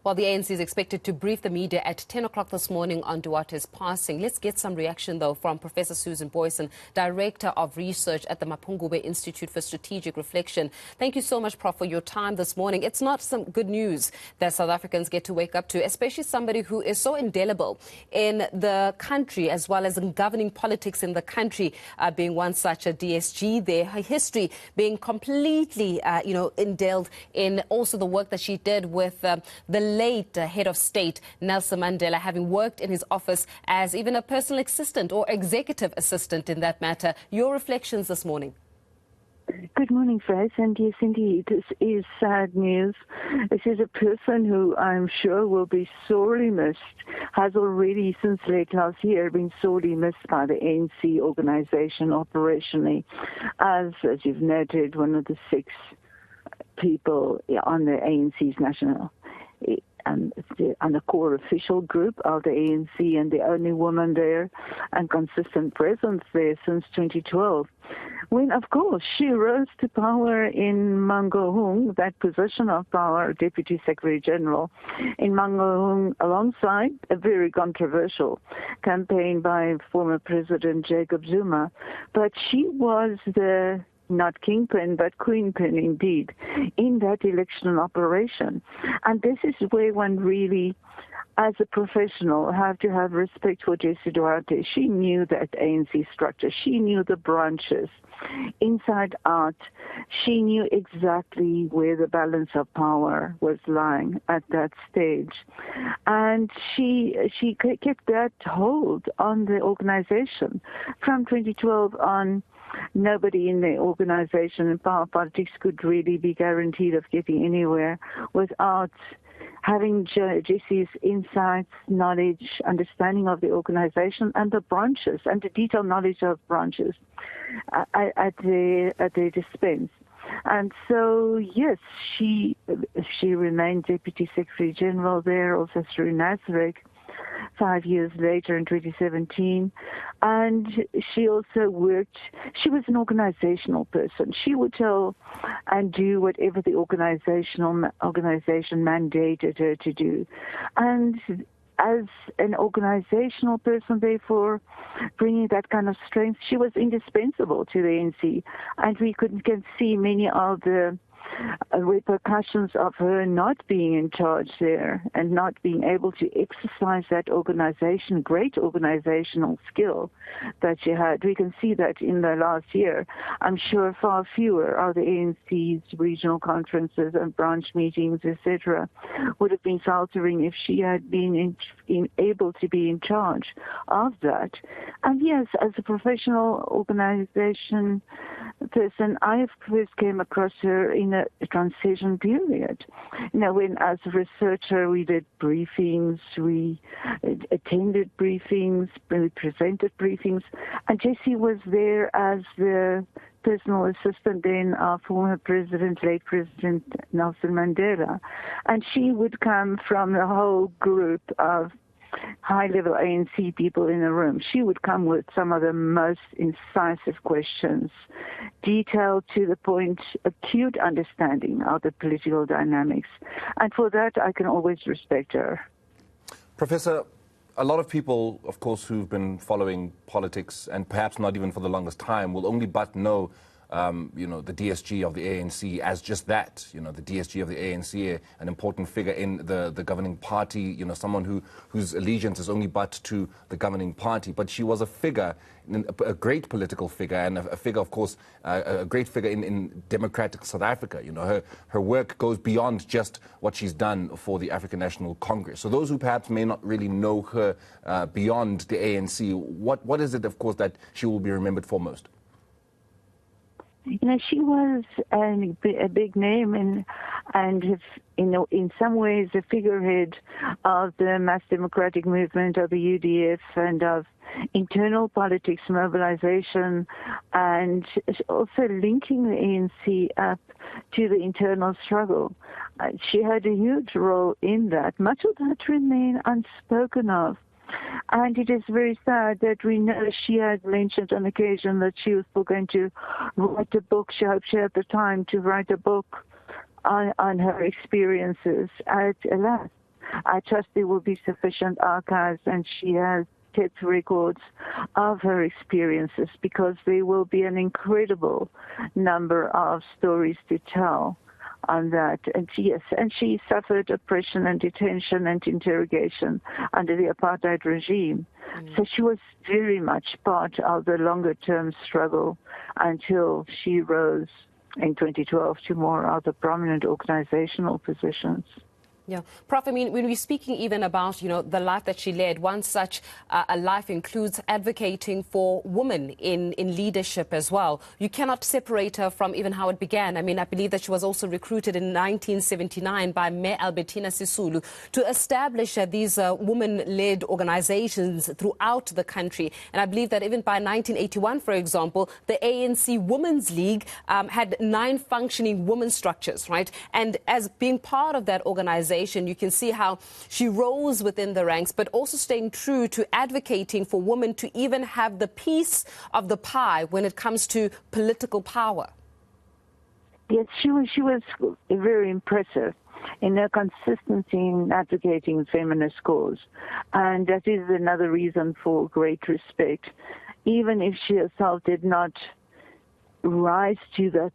Well, the ANC is expected to brief the media at 10 o'clock this morning on Duarte's passing. Let's get some reaction, though, from Professor Susan Booysen, Director of Research at the Mapungubwe Institute for Strategic Reflection. Thank you so much, Prof, for your time this morning. It's not some good news that South Africans get to wake up to, especially somebody who is so indelible in the country as well as in governing politics in the country, being one such a DSG there. Her history being completely, indelled in also the work that she did with the late head of state, Nelson Mandela, having worked in his office as even a personal assistant or executive assistant in that matter. Your reflections this morning. Good morning, Faith. And yes, indeed, this is sad news. This is a person who I'm sure will be sorely missed, has already since late last year been sorely missed by the ANC organization operationally, as you've noted, one of the 6 people on the ANC's national and the core official group of the ANC, and the only woman there and consistent presence there since 2012. When, of course, she rose to power in Mangaung, that position of power, Deputy Secretary General in Mangaung, alongside a very controversial campaign by former President Jacob Zuma. But she was the not kingpin, but queenpin indeed, in that election operation. And this is where one really, as a professional, have to have respect for Jessie Duarte. She knew that ANC structure. She knew the branches inside out. She knew exactly where the balance of power was lying at that stage. And she kept that hold on the organization. From 2012 on, nobody in the organization and power politics could really be guaranteed of getting anywhere without having Jessie's insights, knowledge, understanding of the organization and the branches and the detailed knowledge of branches at their dispense. And so, yes, she remained Deputy Secretary General there, also through NASREC, 5 years later in 2017. And she also worked, she was an organizational person. She would tell and do whatever the organization mandated her to do. And as an organizational person, therefore, bringing that kind of strength, she was indispensable to the ANC. And we can see many of the repercussions of her not being in charge there and not being able to exercise that great organizational skill that she had. We can see that in the last year. I'm sure far fewer of the ANC's regional conferences and branch meetings, etc., would have been faltering if she had been able to be in charge of that. And yes, as a professional organization person, I first came across her in a transition period. When as a researcher we did briefings, we attended briefings, we presented briefings, and Jessie was there as the personal assistant then of former late President Nelson Mandela. And she would come from the whole group of high-level ANC people in the room. She would come with some of the most incisive questions, detailed to the point, acute understanding of the political dynamics. And for that, I can always respect her. Professor, a lot of people, of course, who've been following politics, and perhaps not even for the longest time, will only but know the DSG of the ANC as just that, the DSG of the ANC, an important figure in the governing party, someone whose allegiance is only but to the governing party. But she was a figure, a great political figure, and a figure, of course, a great figure in democratic South Africa. Her work goes beyond just what she's done for the African National Congress. So those who perhaps may not really know her beyond the ANC, what is it, of course, that she will be remembered for most? She was a big name and in some ways a figurehead of the mass democratic movement of the UDF and of internal politics mobilization, and also linking the ANC up to the internal struggle. She had a huge role in that. Much of that remained unspoken of. And it is very sad that we know she had mentioned on occasion that she was still going to write a book. She hoped she had the time to write a book on her experiences. Alas, I trust there will be sufficient archives, and she has kept records of her experiences, because there will be an incredible number of stories to tell on that. And yes, and she suffered oppression and detention and interrogation under the apartheid regime. So she was very much part of the longer-term struggle until she rose in 2012 to more of the prominent organizational positions. Yeah, Prof, I mean, when we're speaking even about, the life that she led, one such a life includes advocating for women in leadership as well. You cannot separate her from even how it began. I mean, I believe that she was also recruited in 1979 by Mayor Albertina Sisulu to establish these women-led organizations throughout the country. And I believe that even by 1981, for example, the ANC Women's League had 9 functioning women structures, right? And as being part of that organization, you can see how she rose within the ranks, but also staying true to advocating for women to even have the piece of the pie when it comes to political power. Yes, she was very impressive in her consistency in advocating feminist cause. And that is another reason for great respect. Even if she herself did not rise to that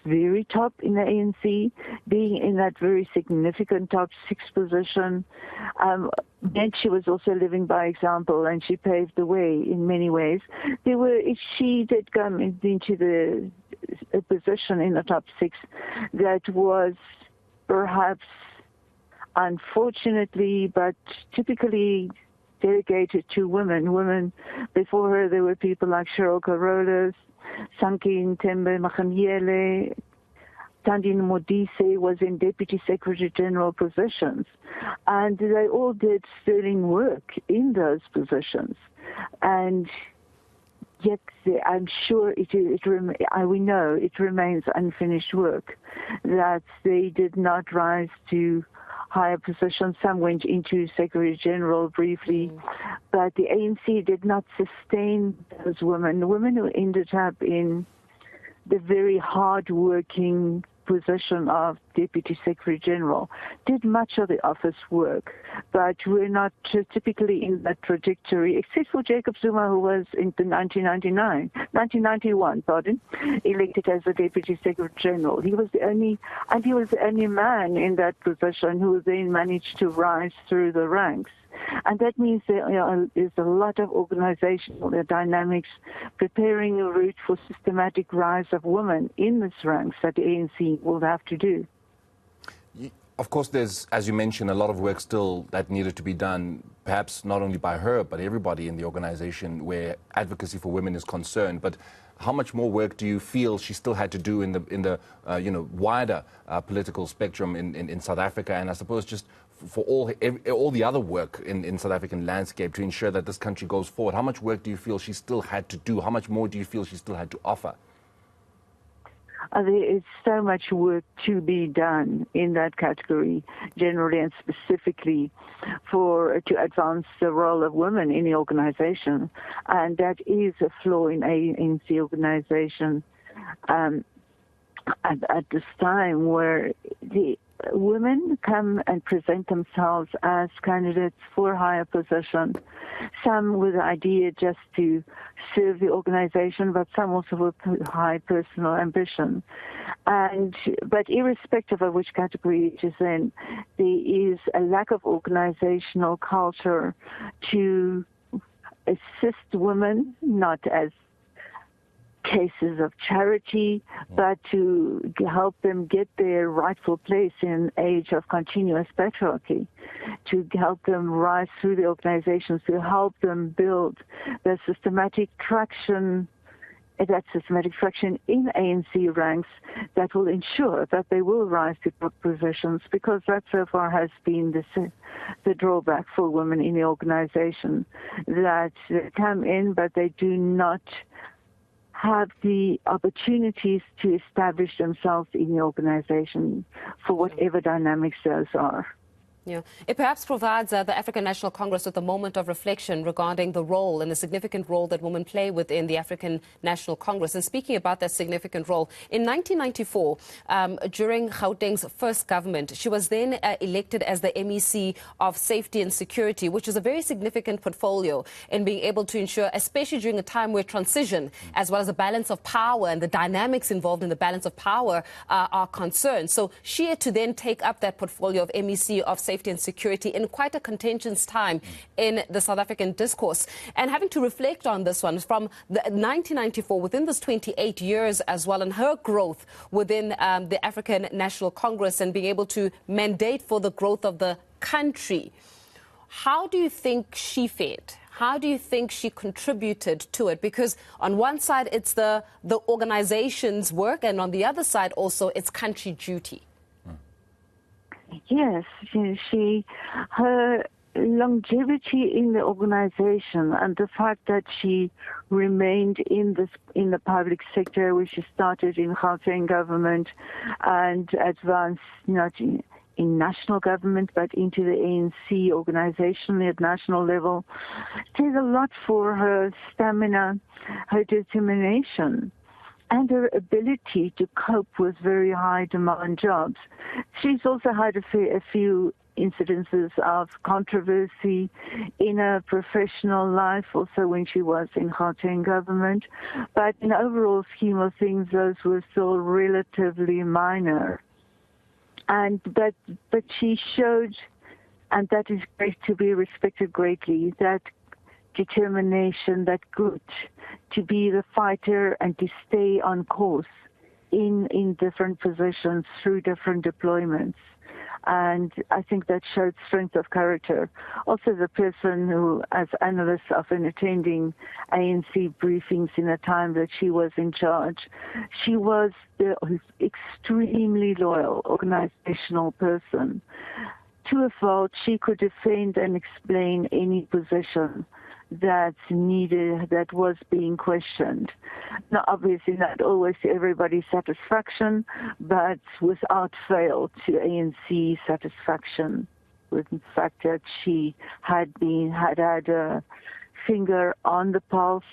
very top in the ANC, being in that very significant top 6 position, meant she was also living by example, and she paved the way in many ways. She did come into a position in the top 6 that was perhaps, unfortunately, but typically delegated to women. Women before her, there were people like Cheryl Carolus, Sanki Ntembe Makhamyele, Tandine Modise was in Deputy Secretary General positions. And they all did sterling work in those positions. And yet I'm sure we know it remains unfinished work, that they did not rise to higher positions. Some went into Secretary General briefly, but the ANC did not sustain those women. The women who ended up in the very hard-working position of Deputy Secretary General did much of the office work, but were not typically in that trajectory, except for Jacob Zuma, who was in the 1991, elected as the Deputy Secretary General. He was the only man in that position who then managed to rise through the ranks. And that means there is a lot of organizational dynamics preparing a route for systematic rise of women in this ranks that the ANC will have to do. Of course, there's, as you mentioned, a lot of work still that needed to be done, perhaps not only by her, but everybody in the organization where advocacy for women is concerned. But how much more work do you feel she still had to do in the wider political spectrum in South Africa, and I suppose just for all the other work in South African landscape to ensure that this country goes forward? How much work do you feel she still had to do? How much more do you feel she still had to offer? There is so much work to be done in that category, generally and specifically to advance the role of women in the organization. And that is a flaw in ANC organization at this time, where the women come and present themselves as candidates for higher position, some with the idea just to serve the organization, but some also with high personal ambition. But irrespective of which category it is in, there is a lack of organizational culture to assist women, not as cases of charity, but to help them get their rightful place in an age of continuous patriarchy, to help them rise through the organizations, to help them build the systematic traction in ANC ranks that will ensure that they will rise to top positions, because that so far has been the drawback for women in the organization, that they come in but they do not have the opportunities to establish themselves in the organization for whatever dynamics those are. Yeah. It perhaps provides the African National Congress with a moment of reflection regarding the role and the significant role that women play within the African National Congress. And speaking about that significant role, in 1994, during Gauteng's first government, she was then elected as the MEC of Safety and Security, which is a very significant portfolio in being able to ensure, especially during a time where transition, as well as the balance of power and the dynamics involved in the balance of power are concerned. So she had to then take up that portfolio of MEC of Safety and Security in quite a contentious time in the South African discourse. And having to reflect on this one from the 1994, within this 28 years as well, and her growth within the African National Congress and being able to mandate for the growth of the country. How do you think she fared? How do you think she contributed to it? Because on one side, it's the organization's work, and on the other side, also, it's country duty. Yes, her longevity in the organization and the fact that she remained in the public sector, where she started in Gauteng government and advanced not in national government but into the ANC organizationally at national level, says a lot for her stamina, her determination, and her ability to cope with very high demand jobs. She's also had a few incidences of controversy in her professional life, also when she was in Gauteng government. But in the overall scheme of things, those were still relatively minor. But she showed, and that is great to be respected greatly, that determination, that grit to be the fighter and to stay on course in different positions through different deployments. And I think that showed strength of character. Also the person who, as analysts, often attending ANC briefings in a time that she was in charge, she was the extremely loyal organizational person. To a fault, she could defend and explain any position that's needed, that was being questioned. Now, obviously not always to everybody's satisfaction, but without fail to ANC satisfaction, with the fact that she had had a finger on the pulse,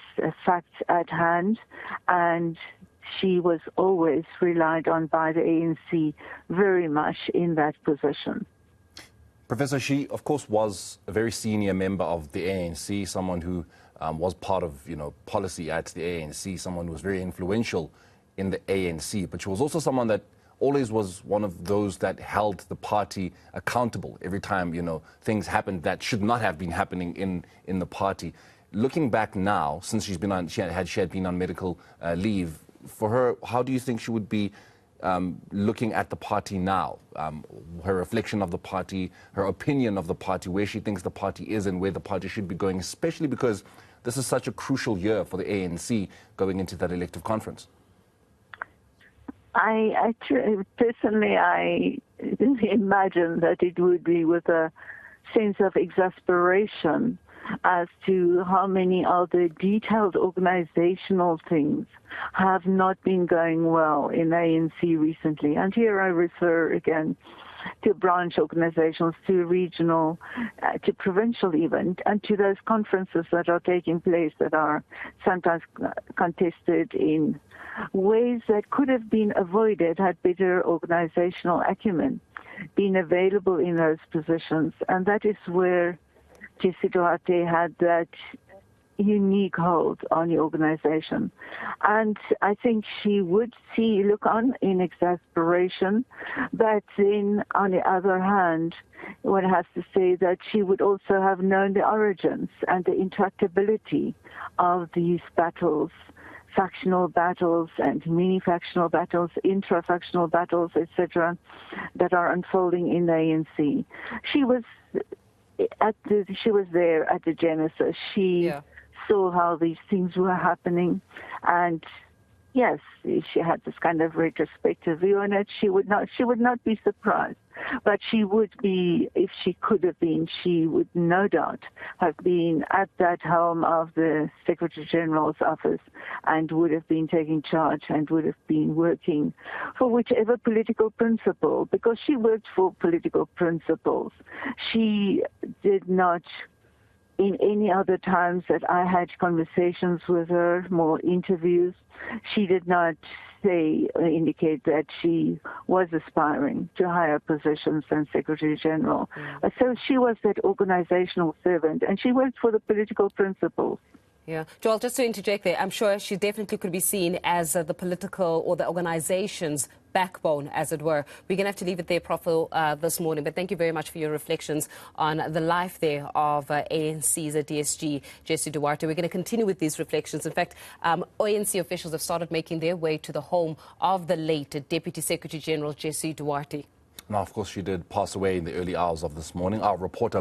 facts at hand, and she was always relied on by the ANC very much in that position. Professor, she, of course, was a very senior member of the ANC, someone who was part of, policy at the ANC, someone who was very influential in the ANC, but she was also someone that always was one of those that held the party accountable every time, things happened that should not have been happening in the party. Looking back now, since she had been on medical leave, for her, how do you think she would be looking at the party now, her reflection of the party, her opinion of the party, where she thinks the party is and where the party should be going, especially because this is such a crucial year for the ANC going into that elective conference? Personally, I didn't imagine that it would be with a sense of exasperation as to how many of the detailed organizational things have not been going well in ANC recently. And here I refer again to branch organizations, to regional, to provincial even, and to those conferences that are taking place that are sometimes contested in ways that could have been avoided had better organizational acumen been available in those positions. And that is where Jessie Duarte had that unique hold on the organization. And I think she would look on in exasperation, but then on the other hand, one has to say that she would also have known the origins and the intractability of these battles, factional battles and mini-factional battles, intra-factional battles, etc., that are unfolding in the ANC. She was there at the genesis. She saw how these things were happening, and Yes, she had this kind of retrospective view on it. She would not be surprised. But she would be, if she could have been, she would no doubt have been at that helm of the Secretary General's office and would have been taking charge and would have been working for whichever political principle, because she worked for political principles. She did not, in any other times that I had conversations with her, more interviews, she did not say or indicate that she was aspiring to higher positions than Secretary General. So she was that organizational servant, and she worked for the political principles. Yeah. Joel, just to interject there, I'm sure she definitely could be seen as the political or the organization's backbone, as it were. We're going to have to leave it there, Prof, this morning. But thank you very much for your reflections on the life there of ANC's DSG, Jessie Duarte. We're going to continue with these reflections. In fact, ANC officials have started making their way to the home of the late Deputy Secretary General, Jessie Duarte. Now, of course, she did pass away in the early hours of this morning. Our reporter,